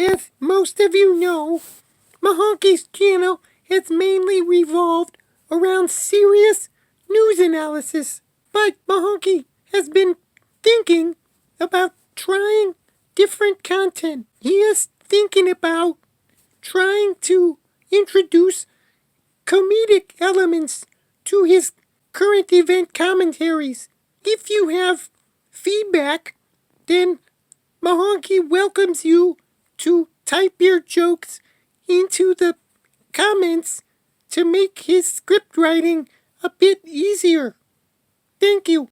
As most of you know, Mahonky's channel has mainly revolved around serious news analysis. But Mahonky has been thinking about trying different content. He is thinking about trying to introduce comedic elements to his current event commentaries. If you have feedback, then Mahonky welcomes you to type your jokes into the comments to make his script writing a bit easier. Thank you.